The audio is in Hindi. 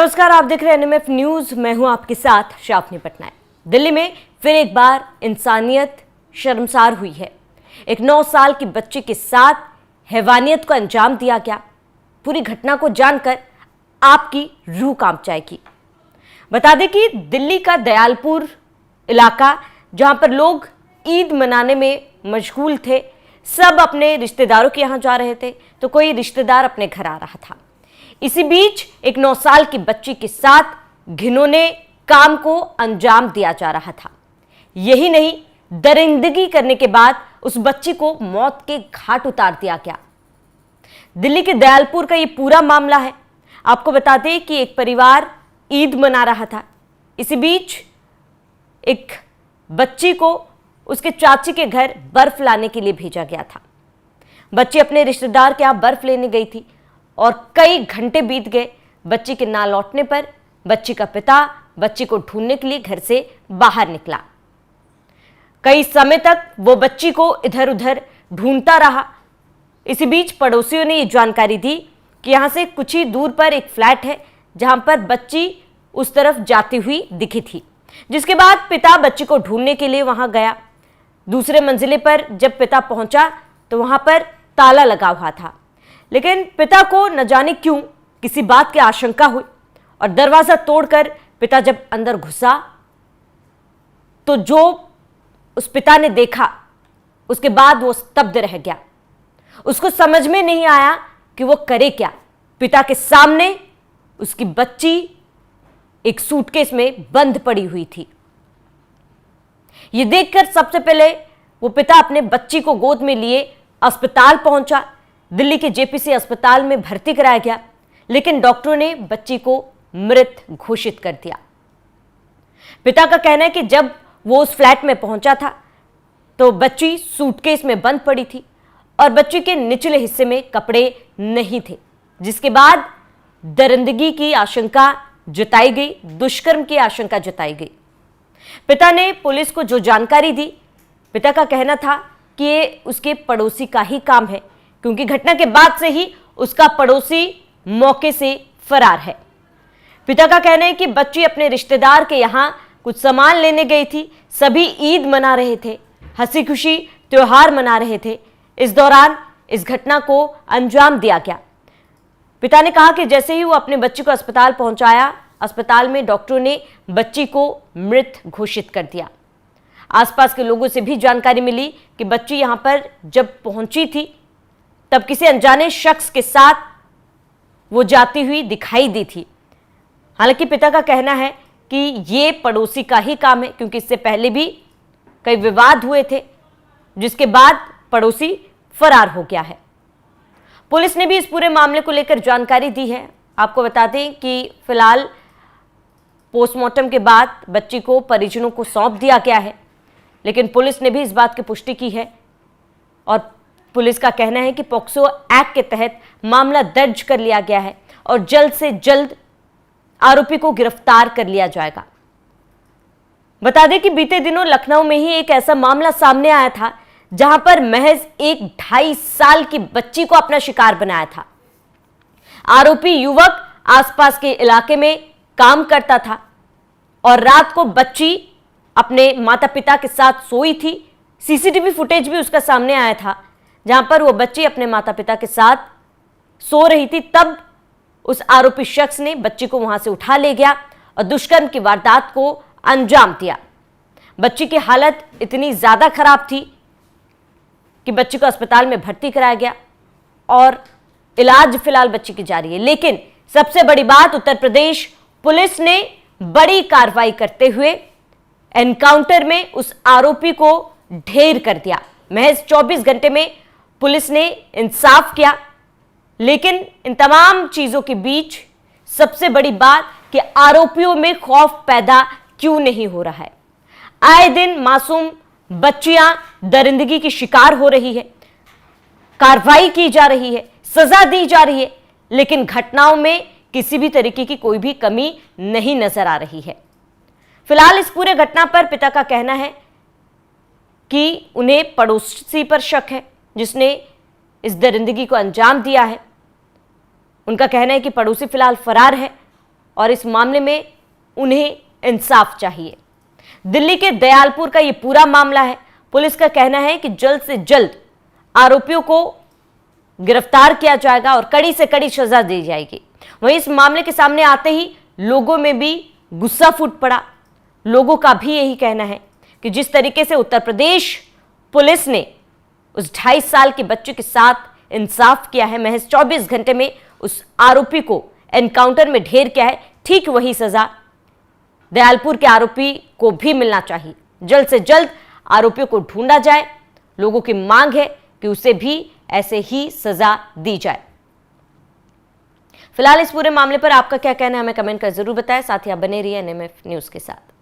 नमस्कार, आप देख रहे हैं एनएमएफ न्यूज। मैं हूं आपके साथ शाफनी पटनायक। दिल्ली में फिर एक बार इंसानियत शर्मसार हुई है। एक 9 साल की बच्ची के साथ हैवानियत को अंजाम दिया गया। पूरी घटना को जानकर आपकी रूह कांप जाएगी। बता दें कि दिल्ली का दयालपुर इलाका, जहां पर लोग ईद मनाने में मशगूल थे, सब अपने रिश्तेदारों के यहाँ जा रहे थे तो कोई रिश्तेदार अपने घर आ रहा था। इसी बीच एक 9 साल की बच्ची के साथ घिनौने काम को अंजाम दिया जा रहा था। यही नहीं, दरिंदगी करने के बाद उस बच्ची को मौत के घाट उतार दिया गया। दिल्ली के दयालपुर का ये पूरा मामला है। आपको बता दें कि एक परिवार ईद मना रहा था। इसी बीच एक बच्ची को उसके चाची के घर बर्फ लाने के लिए भेजा गया था। बच्ची अपने रिश्तेदार के यहाँ बर्फ लेने गई थी और कई घंटे बीत गए। बच्ची के ना लौटने पर बच्ची का पिता बच्ची को ढूंढने के लिए घर से बाहर निकला। कई समय तक वो बच्ची को इधर उधर ढूंढता रहा। इसी बीच पड़ोसियों ने ये जानकारी दी कि यहाँ से कुछ ही दूर पर एक फ्लैट है जहां पर बच्ची उस तरफ जाती हुई दिखी थी। जिसके बाद पिता बच्ची को ढूंढने के लिए वहां गया। दूसरे मंजिले पर जब पिता पहुंचा तो वहां पर ताला लगा हुआ था, लेकिन पिता को न जाने क्यों किसी बात की आशंका हुई और दरवाजा तोड़कर पिता जब अंदर घुसा तो जो उस पिता ने देखा उसके बाद वो स्तब्ध रह गया। उसको समझ में नहीं आया कि वो करे क्या। पिता के सामने उसकी बच्ची एक सूटकेस में बंद पड़ी हुई थी। ये देखकर सबसे पहले वो पिता अपने बच्ची को गोद में लिए अस्पताल पहुंचा। दिल्ली के जेपीसी अस्पताल में भर्ती कराया गया, लेकिन डॉक्टरों ने बच्ची को मृत घोषित कर दिया। पिता का कहना है कि जब वो उस फ्लैट में पहुंचा था तो बच्ची सूटकेस में बंद पड़ी थी और बच्ची के निचले हिस्से में कपड़े नहीं थे, जिसके बाद दरिंदगी की आशंका जताई गई, दुष्कर्म की आशंका जताई गई। पिता ने पुलिस को जो जानकारी दी, पिता का कहना था कि ये उसके पड़ोसी का ही काम है, क्योंकि घटना के बाद से ही उसका पड़ोसी मौके से फरार है। पिता का कहना है कि बच्ची अपने रिश्तेदार के यहाँ कुछ सामान लेने गई थी। सभी ईद मना रहे थे, हंसी खुशी त्योहार मना रहे थे। इस दौरान इस घटना को अंजाम दिया गया। पिता ने कहा कि जैसे ही वो अपने बच्ची को अस्पताल पहुंचाया, अस्पताल में डॉक्टरों ने बच्ची को मृत घोषित कर दिया। आसपास के लोगों से भी जानकारी मिली कि बच्ची यहां पर जब पहुंची थी तब किसी अनजाने शख्स के साथ वो जाती हुई दिखाई दी थी। हालांकि पिता का कहना है कि ये पड़ोसी का ही काम है, क्योंकि इससे पहले भी कई विवाद हुए थे, जिसके बाद पड़ोसी फरार हो गया है। पुलिस ने भी इस पूरे मामले को लेकर जानकारी दी है। आपको बता दें कि फिलहाल पोस्टमार्टम के बाद बच्ची को परिजनों को सौंप दिया गया है, लेकिन पुलिस ने भी इस बात की पुष्टि की है और पुलिस का कहना है कि पॉक्सो एक्ट के तहत मामला दर्ज कर लिया गया है और जल्द से जल्द आरोपी को गिरफ्तार कर लिया जाएगा। बता दें कि बीते दिनों लखनऊ में ही एक ऐसा मामला सामने आया था जहां पर महज एक 2.5 साल की बच्ची को अपना शिकार बनाया था। आरोपी युवक आसपास के इलाके में काम करता था और रात को बच्ची अपने माता पिता के साथ सोई थी। सीसीटीवी फुटेज भी उसका सामने आया था, जहां पर वो बच्ची अपने माता पिता के साथ सो रही थी। तब उस आरोपी शख्स ने बच्ची को वहां से उठा ले गया और दुष्कर्म की वारदात को अंजाम दिया। बच्ची की हालत इतनी ज्यादा खराब थी कि बच्ची को अस्पताल में भर्ती कराया गया और इलाज फिलहाल बच्ची की जारी है। लेकिन सबसे बड़ी बात, उत्तर प्रदेश पुलिस ने बड़ी कार्रवाई करते हुए एनकाउंटर में उस आरोपी को ढेर कर दिया। महज 24 घंटे में पुलिस ने इंसाफ किया। लेकिन इन तमाम चीजों के बीच सबसे बड़ी बात कि आरोपियों में खौफ पैदा क्यों नहीं हो रहा है। आए दिन मासूम बच्चियां दरिंदगी की शिकार हो रही है, कार्रवाई की जा रही है, सजा दी जा रही है, लेकिन घटनाओं में किसी भी तरीके की कोई भी कमी नहीं नजर आ रही है। फिलहाल इस पूरे घटना पर पिता का कहना है कि उन्हें पड़ोसी पर शक है जिसने इस दरिंदगी को अंजाम दिया है। उनका कहना है कि पड़ोसी फिलहाल फरार है और इस मामले में उन्हें इंसाफ चाहिए। दिल्ली के दयालपुर का ये पूरा मामला है। पुलिस का कहना है कि जल्द से जल्द आरोपियों को गिरफ्तार किया जाएगा और कड़ी से कड़ी सजा दी जाएगी। वहीं इस मामले के सामने आते ही लोगों में भी गुस्सा फूट पड़ा। लोगों का भी यही कहना है कि जिस तरीके से उत्तर प्रदेश पुलिस ने उस 2.5 साल के बच्चे के साथ इंसाफ किया है, महज 24 घंटे में उस आरोपी को एनकाउंटर में ढेर किया है, ठीक वही सजा दयालपुर के आरोपी को भी मिलना चाहिए। जल्द से जल्द आरोपियों को ढूंढा जाए। लोगों की मांग है कि उसे भी ऐसे ही सजा दी जाए। फिलहाल इस पूरे मामले पर आपका क्या कहना है, हमें कमेंट कर जरूर बताएं। साथ ही आप बने रहिए एनएमएफ न्यूज के साथ।